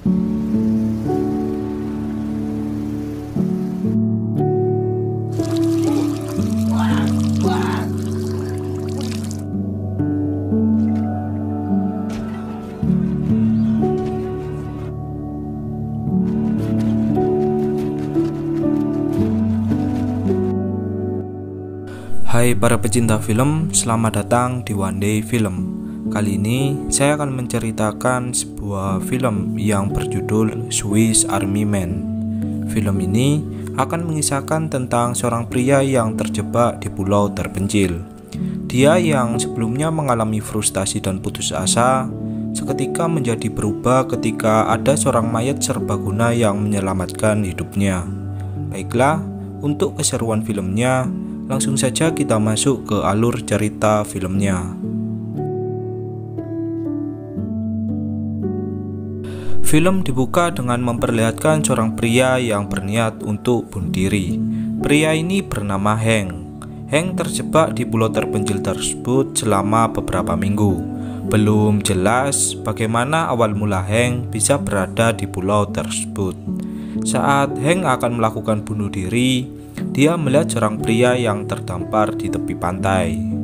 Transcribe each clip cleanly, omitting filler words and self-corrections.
Hai para pecinta film, selamat datang di One Day Film. Kali ini saya akan menceritakan sebuah film yang berjudul Swiss Army Man. Film ini akan mengisahkan tentang seorang pria yang terjebak di pulau terpencil. Dia yang sebelumnya mengalami frustasi dan putus asa, seketika menjadi berubah ketika ada seorang mayat serbaguna yang menyelamatkan hidupnya. Baiklah, untuk keseruan filmnya, langsung saja kita masuk ke alur cerita filmnya. Film dibuka dengan memperlihatkan seorang pria yang berniat untuk bunuh diri. Pria ini bernama Hank. Hank terjebak di pulau terpencil tersebut selama beberapa minggu. Belum jelas bagaimana awal mula Hank bisa berada di pulau tersebut. Saat Hank akan melakukan bunuh diri, dia melihat seorang pria yang terdampar di tepi pantai.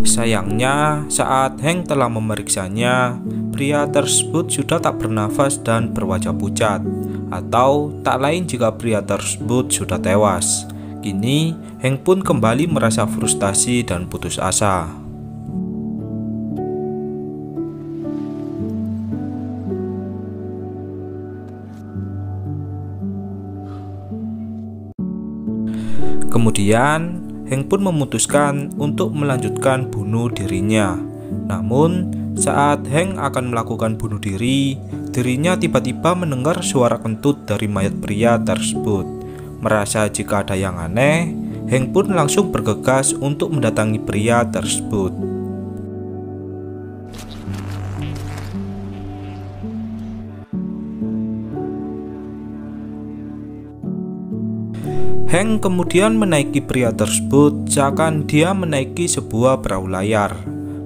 Sayangnya, saat Hank telah memeriksanya, pria tersebut sudah tak bernafas dan berwajah pucat, atau tak lain jika pria tersebut sudah tewas. Kini, Hank pun kembali merasa frustasi dan putus asa. Kemudian, Hank pun memutuskan untuk melanjutkan bunuh dirinya. Namun, saat Hank akan melakukan bunuh diri, dirinya tiba-tiba mendengar suara kentut dari mayat pria tersebut. Merasa jika ada yang aneh, Hank pun langsung bergegas untuk mendatangi pria tersebut. Hank kemudian menaiki pria tersebut seakan dia menaiki sebuah perahu layar.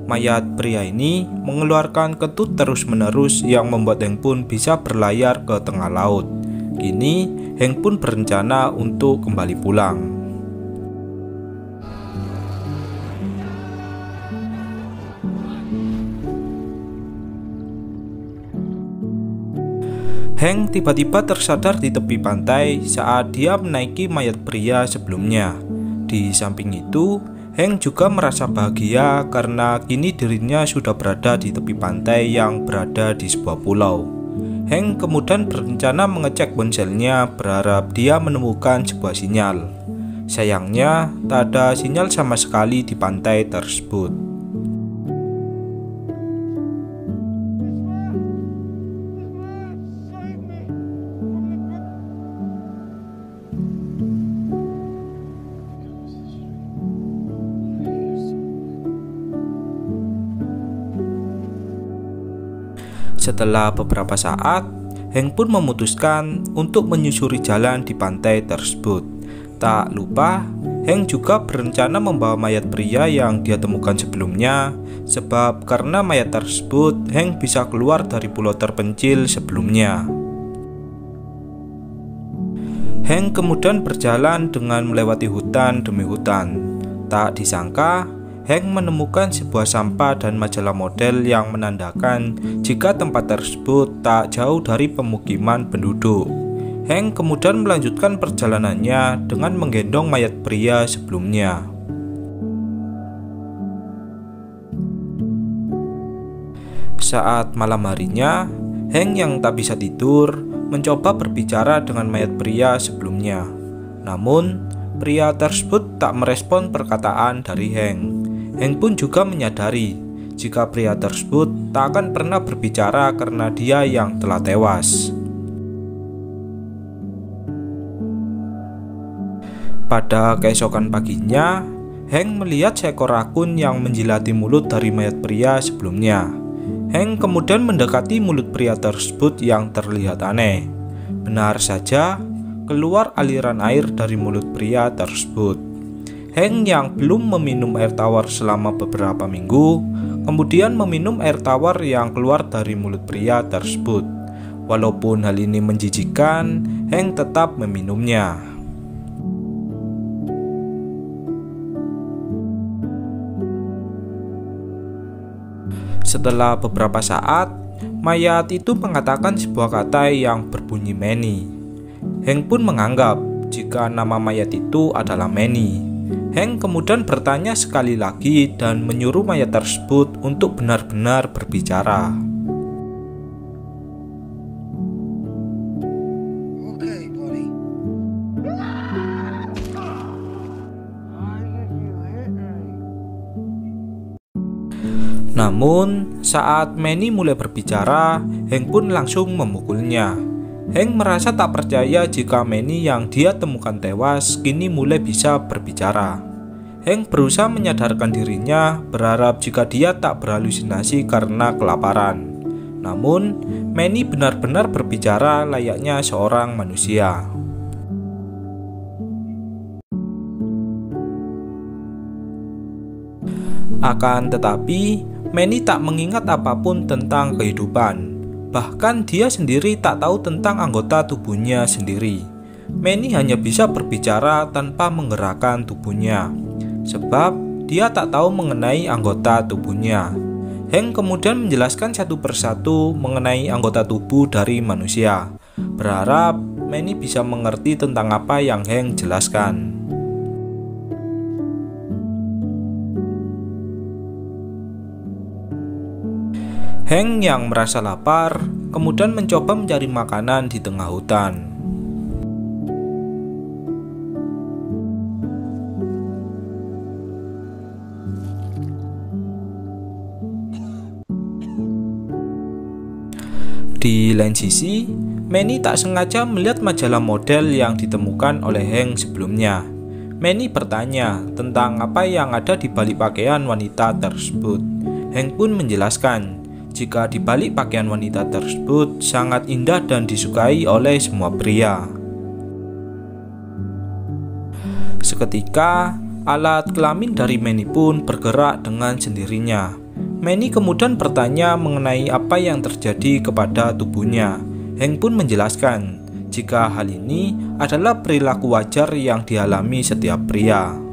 Mayat pria ini mengeluarkan kentut terus-menerus yang membuat Hank pun bisa berlayar ke tengah laut. Kini, Hank pun berencana untuk kembali pulang. Hank tiba-tiba tersadar di tepi pantai saat dia menaiki mayat pria sebelumnya. Di samping itu, Hank juga merasa bahagia karena kini dirinya sudah berada di tepi pantai yang berada di sebuah pulau. Hank kemudian berencana mengecek ponselnya berharap dia menemukan sebuah sinyal. Sayangnya, tak ada sinyal sama sekali di pantai tersebut. Setelah beberapa saat, Hank pun memutuskan untuk menyusuri jalan di pantai tersebut. Tak lupa, Hank juga berencana membawa mayat pria yang dia temukan sebelumnya, sebab karena mayat tersebut, Hank bisa keluar dari pulau terpencil sebelumnya. Hank kemudian berjalan dengan melewati hutan demi hutan. Tak disangka, Hank menemukan sebuah sampah dan majalah model yang menandakan jika tempat tersebut tak jauh dari pemukiman penduduk. Hank kemudian melanjutkan perjalanannya dengan menggendong mayat pria sebelumnya. Saat malam harinya, Hank yang tak bisa tidur mencoba berbicara dengan mayat pria sebelumnya. Namun, pria tersebut tak merespon perkataan dari Hank. Hank pun juga menyadari jika pria tersebut tak akan pernah berbicara karena dia yang telah tewas. Pada keesokan paginya, Hank melihat seekor rakun yang menjilati mulut dari mayat pria sebelumnya. Hank kemudian mendekati mulut pria tersebut yang terlihat aneh. Benar saja, keluar aliran air dari mulut pria tersebut. Hank yang belum meminum air tawar selama beberapa minggu, kemudian meminum air tawar yang keluar dari mulut pria tersebut. Walaupun hal ini menjijikkan, Hank tetap meminumnya. Setelah beberapa saat, mayat itu mengatakan sebuah kata yang berbunyi Manny. Hank pun menganggap jika nama mayat itu adalah Manny. Hank kemudian bertanya sekali lagi dan menyuruh mayat tersebut untuk benar-benar berbicara. Namun, saat Manny mulai berbicara, Hank pun langsung memukulnya. Hank merasa tak percaya jika Manny yang dia temukan tewas kini mulai bisa berbicara. Hank berusaha menyadarkan dirinya, berharap jika dia tak berhalusinasi karena kelaparan. Namun, Manny benar-benar berbicara layaknya seorang manusia. Akan tetapi, Manny tak mengingat apapun tentang kehidupan. Bahkan dia sendiri tak tahu tentang anggota tubuhnya sendiri. Manny hanya bisa berbicara tanpa menggerakkan tubuhnya, sebab dia tak tahu mengenai anggota tubuhnya. Hank kemudian menjelaskan satu persatu mengenai anggota tubuh dari manusia, berharap Manny bisa mengerti tentang apa yang Hank jelaskan. Hank yang merasa lapar kemudian mencoba mencari makanan di tengah hutan. Di lain sisi, Manny tak sengaja melihat majalah model yang ditemukan oleh Hank sebelumnya. Manny bertanya tentang apa yang ada di balik pakaian wanita tersebut. Hank pun menjelaskan jika di balik pakaian wanita tersebut sangat indah dan disukai oleh semua pria. Seketika, alat kelamin dari Manny pun bergerak dengan sendirinya. Manny kemudian bertanya mengenai apa yang terjadi kepada tubuhnya. Hank pun menjelaskan jika hal ini adalah perilaku wajar yang dialami setiap pria.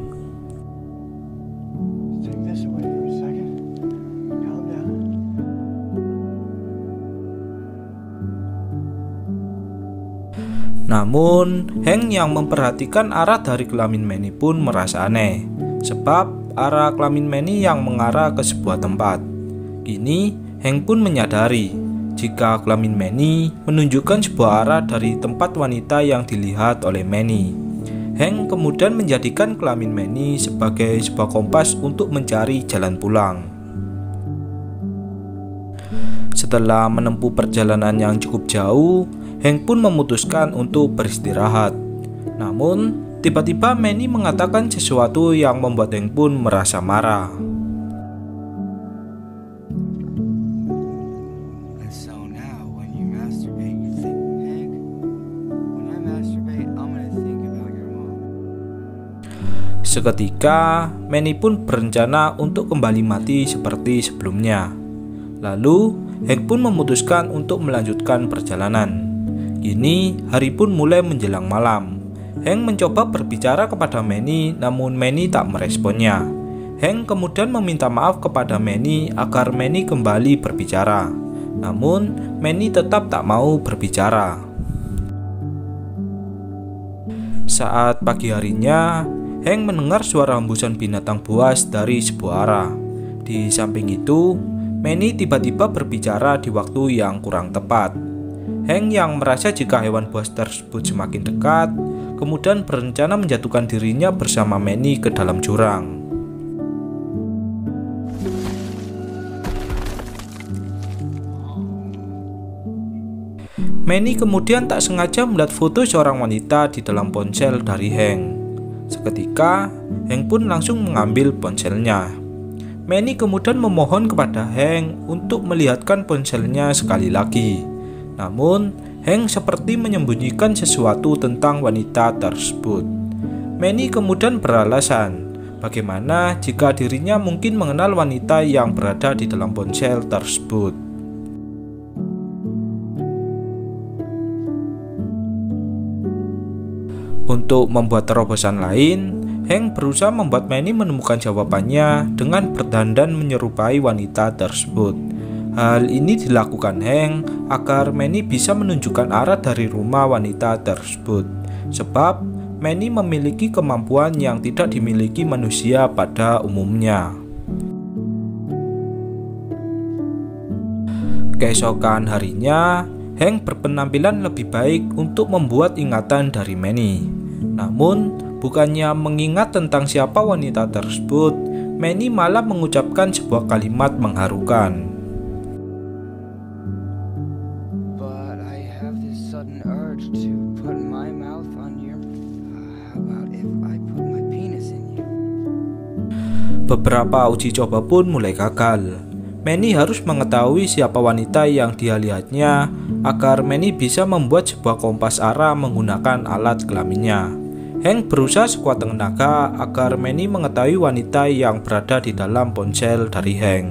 Namun, Hank yang memperhatikan arah dari kelamin Manny pun merasa aneh, sebab arah kelamin Manny yang mengarah ke sebuah tempat. Kini, Hank pun menyadari jika kelamin Manny menunjukkan sebuah arah dari tempat wanita yang dilihat oleh Manny. Hank kemudian menjadikan kelamin Manny sebagai sebuah kompas untuk mencari jalan pulang. Setelah menempuh perjalanan yang cukup jauh, Hank pun memutuskan untuk beristirahat. Namun, tiba-tiba Manny mengatakan sesuatu yang membuat Hank pun merasa marah. Seketika, Manny pun berencana untuk kembali mati seperti sebelumnya. Lalu, Hank pun memutuskan untuk melanjutkan perjalanan. Kini, hari pun mulai menjelang malam. Hank mencoba berbicara kepada Manny, namun Manny tak meresponnya. Hank kemudian meminta maaf kepada Manny agar Manny kembali berbicara. Namun, Manny tetap tak mau berbicara. Saat pagi harinya, Hank mendengar suara hembusan binatang buas dari sebuah arah. Di samping itu, Manny tiba-tiba berbicara di waktu yang kurang tepat. Hank yang merasa jika hewan buas tersebut semakin dekat, kemudian berencana menjatuhkan dirinya bersama Manny ke dalam jurang. Manny kemudian tak sengaja melihat foto seorang wanita di dalam ponsel dari Hank. Seketika, Hank pun langsung mengambil ponselnya. Manny kemudian memohon kepada Hank untuk melihatkan ponselnya sekali lagi. Namun, Hank seperti menyembunyikan sesuatu tentang wanita tersebut. Manny kemudian beralasan, bagaimana jika dirinya mungkin mengenal wanita yang berada di dalam ponsel tersebut. Untuk membuat terobosan lain, Hank berusaha membuat Manny menemukan jawabannya dengan berdandan menyerupai wanita tersebut. Hal ini dilakukan Hank agar Manny bisa menunjukkan arah dari rumah wanita tersebut, sebab Manny memiliki kemampuan yang tidak dimiliki manusia pada umumnya. Keesokan harinya, Hank berpenampilan lebih baik untuk membuat ingatan dari Manny. Namun, bukannya mengingat tentang siapa wanita tersebut, Manny malah mengucapkan sebuah kalimat mengharukan. But I have this sudden urge to put my mouth on your... How about if I put my penis in you? Beberapa uji coba pun mulai gagal. Manny harus mengetahui siapa wanita yang dia lihatnya agar Manny bisa membuat sebuah kompas arah menggunakan alat kelaminnya. Hank berusaha sekuat tenaga agar Manny mengetahui wanita yang berada di dalam ponsel dari Hank.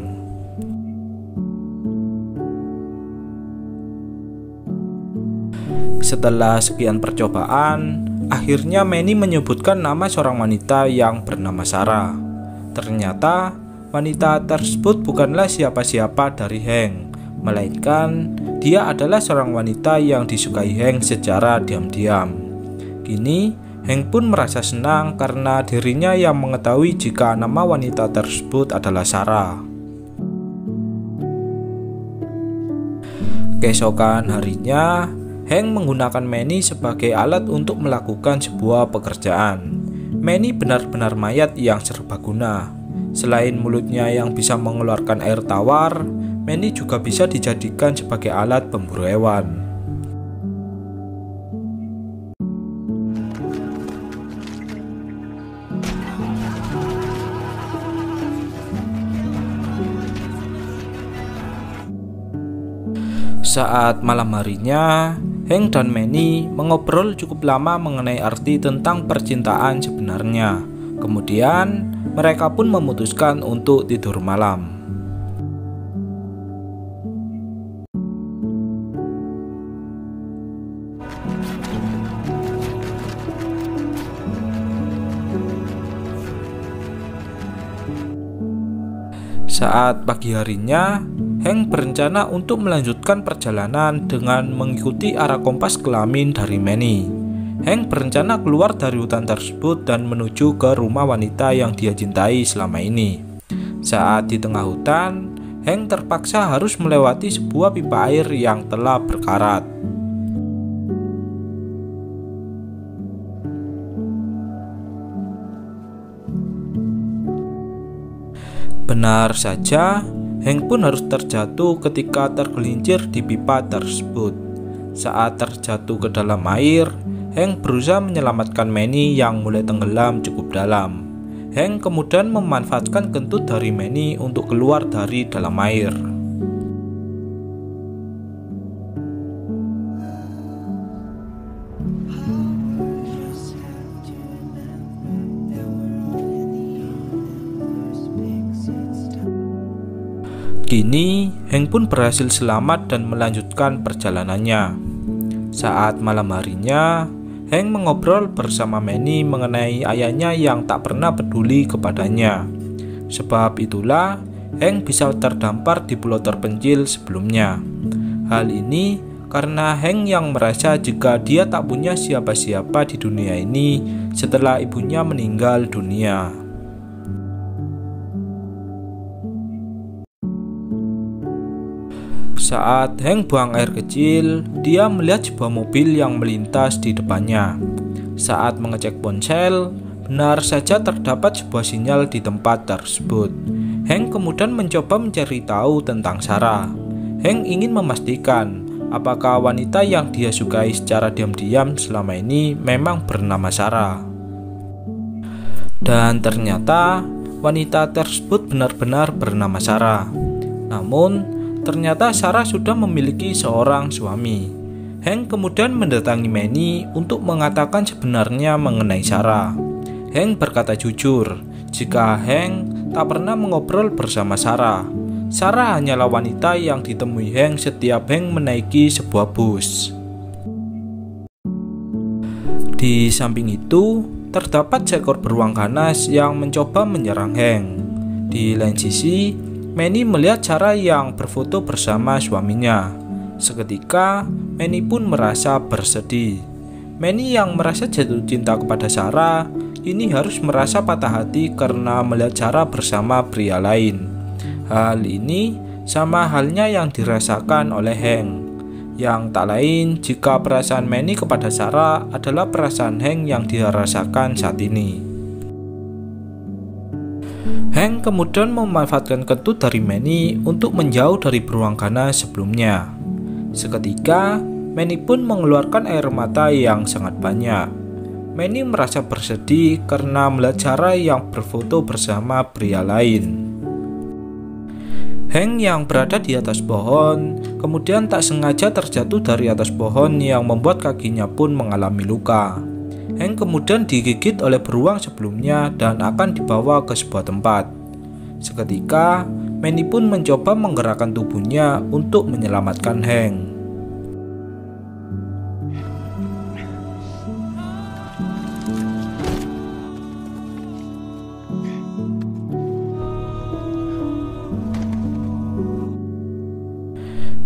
Setelah sekian percobaan, akhirnya Manny menyebutkan nama seorang wanita yang bernama Sarah. Ternyata wanita tersebut bukanlah siapa-siapa dari Hank, melainkan dia adalah seorang wanita yang disukai Hank secara diam-diam. Kini Hank pun merasa senang karena dirinya yang mengetahui jika nama wanita tersebut adalah Sarah. Keesokan harinya, Hank menggunakan Manny sebagai alat untuk melakukan sebuah pekerjaan. Manny benar-benar mayat yang serbaguna. Selain mulutnya yang bisa mengeluarkan air tawar, Manny juga bisa dijadikan sebagai alat pemburu hewan. Saat malam harinya, Hank dan Manny mengobrol cukup lama mengenai arti tentang percintaan sebenarnya. Kemudian, mereka pun memutuskan untuk tidur malam. Saat pagi harinya, Hank berencana untuk melanjutkan perjalanan dengan mengikuti arah kompas kelamin dari Manny. Hank berencana keluar dari hutan tersebut dan menuju ke rumah wanita yang dia cintai selama ini. Saat di tengah hutan, Hank terpaksa harus melewati sebuah pipa air yang telah berkarat. Benar saja, Hank pun harus terjatuh ketika tergelincir di pipa tersebut. Saat terjatuh ke dalam air, Hank berusaha menyelamatkan Manny yang mulai tenggelam cukup dalam. Hank kemudian memanfaatkan kentut dari Manny untuk keluar dari dalam air. Kini, Hank pun berhasil selamat dan melanjutkan perjalanannya. Saat malam harinya, Hank mengobrol bersama Manny mengenai ayahnya yang tak pernah peduli kepadanya. Sebab itulah, Hank bisa terdampar di pulau terpencil sebelumnya. Hal ini karena Hank yang merasa jika dia tak punya siapa-siapa di dunia ini setelah ibunya meninggal dunia. Saat Hank buang air kecil, dia melihat sebuah mobil yang melintas di depannya. Saat mengecek ponsel, benar saja terdapat sebuah sinyal di tempat tersebut. Hank kemudian mencoba mencari tahu tentang Sarah. Hank ingin memastikan apakah wanita yang dia sukai secara diam-diam selama ini memang bernama Sarah. Dan ternyata wanita tersebut benar-benar bernama Sarah. Namun, ternyata Sarah sudah memiliki seorang suami. Hank kemudian mendatangi Manny untuk mengatakan sebenarnya mengenai Sarah. Hank berkata jujur jika Hank tak pernah mengobrol bersama Sarah. Sarah hanyalah wanita yang ditemui Hank setiap Hank menaiki sebuah bus. Di samping itu, terdapat seekor beruang ganas yang mencoba menyerang Hank. Di lain sisi, Manny melihat Sarah yang berfoto bersama suaminya. Seketika, Manny pun merasa bersedih. Manny yang merasa jatuh cinta kepada Sarah, ini harus merasa patah hati karena melihat Sarah bersama pria lain. Hal ini sama halnya yang dirasakan oleh Hank, yang tak lain jika perasaan Manny kepada Sarah adalah perasaan Hank yang dia rasakan saat ini. Hank kemudian memanfaatkan kentut dari Manny untuk menjauh dari beruang ganas sebelumnya. Seketika, Manny pun mengeluarkan air mata yang sangat banyak. Manny merasa bersedih karena melihat Sarah yang berfoto bersama pria lain. Hank yang berada di atas pohon kemudian tak sengaja terjatuh dari atas pohon yang membuat kakinya pun mengalami luka. Hank kemudian digigit oleh beruang sebelumnya dan akan dibawa ke sebuah tempat. Seketika, Manny pun mencoba menggerakkan tubuhnya untuk menyelamatkan Hank.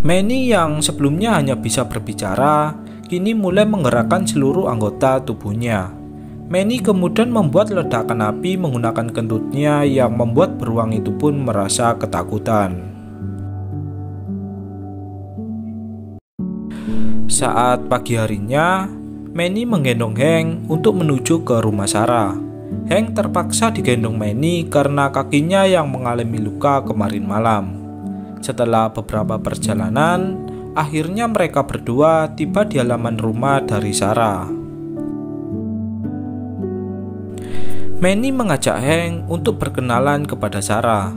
Manny yang sebelumnya hanya bisa berbicara, kini mulai menggerakkan seluruh anggota tubuhnya. Manny kemudian membuat ledakan api menggunakan kentutnya yang membuat beruang itu pun merasa ketakutan. Saat pagi harinya, Manny menggendong Hank untuk menuju ke rumah Sarah. Hank terpaksa digendong Manny karena kakinya yang mengalami luka kemarin malam. Setelah beberapa perjalanan, akhirnya mereka berdua tiba di halaman rumah dari Sarah. Manny mengajak Hank untuk berkenalan kepada Sarah.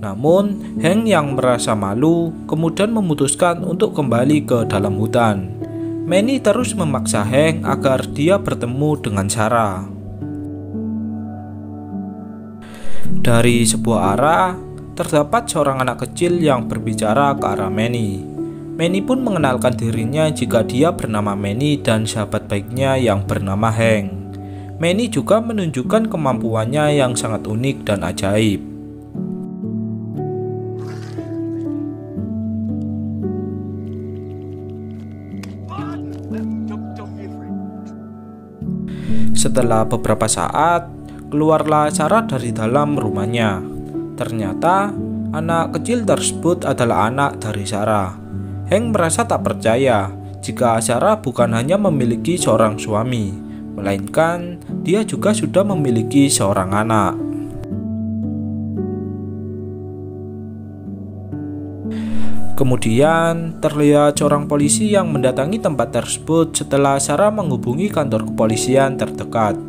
Namun, Hank yang merasa malu kemudian memutuskan untuk kembali ke dalam hutan. Manny terus memaksa Hank agar dia bertemu dengan Sarah. Dari sebuah arah, terdapat seorang anak kecil yang berbicara ke arah Manny. Manny pun mengenalkan dirinya jika dia bernama Manny dan sahabat baiknya yang bernama Hank. Manny juga menunjukkan kemampuannya yang sangat unik dan ajaib. Setelah beberapa saat, keluarlah Sarah dari dalam rumahnya. Ternyata, anak kecil tersebut adalah anak dari Sarah. Hank merasa tak percaya jika Sarah bukan hanya memiliki seorang suami, melainkan dia juga sudah memiliki seorang anak. Kemudian, terlihat seorang polisi yang mendatangi tempat tersebut setelah Sarah menghubungi kantor kepolisian terdekat.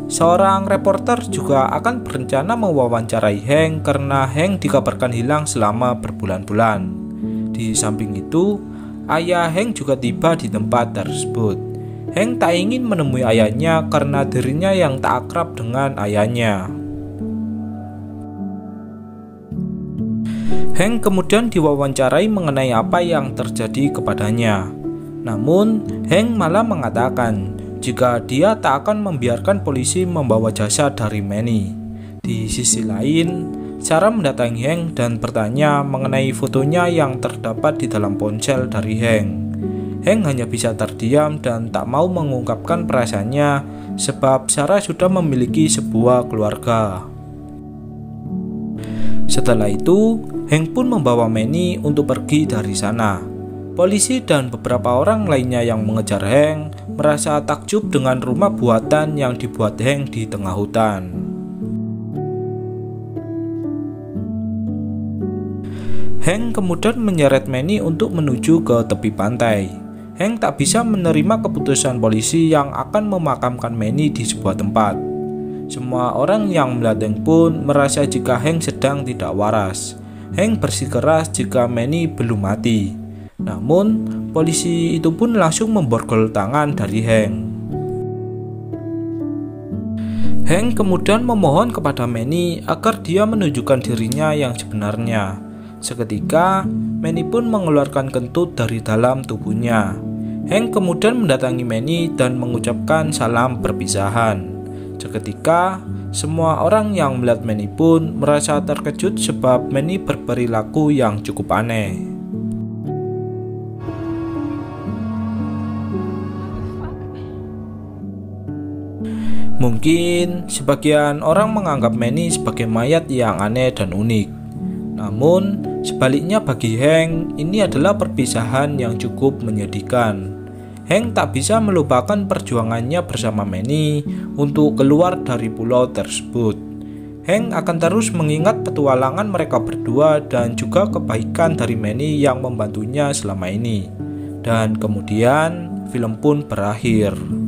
Seorang reporter juga akan berencana mewawancarai Hank karena Hank dikabarkan hilang selama berbulan-bulan. Di samping itu, ayah Hank juga tiba di tempat tersebut. Hank tak ingin menemui ayahnya karena dirinya yang tak akrab dengan ayahnya. Hank kemudian diwawancarai mengenai apa yang terjadi kepadanya. Namun, Hank malah mengatakan jika dia tak akan membiarkan polisi membawa jasad dari Manny. Di sisi lain, Sarah mendatangi Hank dan bertanya mengenai fotonya yang terdapat di dalam ponsel dari Hank. Hank hanya bisa terdiam dan tak mau mengungkapkan perasaannya sebab Sarah sudah memiliki sebuah keluarga. Setelah itu, Hank pun membawa Manny untuk pergi dari sana. Polisi dan beberapa orang lainnya yang mengejar Hank merasa takjub dengan rumah buatan yang dibuat Hank di tengah hutan. Hank kemudian menyeret Manny untuk menuju ke tepi pantai. Hank tak bisa menerima keputusan polisi yang akan memakamkan Manny di sebuah tempat. Semua orang yang melihat Hank pun merasa jika Hank sedang tidak waras. Hank bersikeras jika Manny belum mati. Namun, polisi itu pun langsung memborgol tangan dari Hank. Hank kemudian memohon kepada Manny agar dia menunjukkan dirinya yang sebenarnya. Seketika, Manny pun mengeluarkan kentut dari dalam tubuhnya. Hank kemudian mendatangi Manny dan mengucapkan salam perpisahan. Seketika, semua orang yang melihat Manny pun merasa terkejut sebab Manny berperilaku yang cukup aneh. Mungkin sebagian orang menganggap Manny sebagai mayat yang aneh dan unik. Namun, sebaliknya bagi Hank, ini adalah perpisahan yang cukup menyedihkan. Hank tak bisa melupakan perjuangannya bersama Manny untuk keluar dari pulau tersebut. Hank akan terus mengingat petualangan mereka berdua dan juga kebaikan dari Manny yang membantunya selama ini. Dan kemudian film pun berakhir.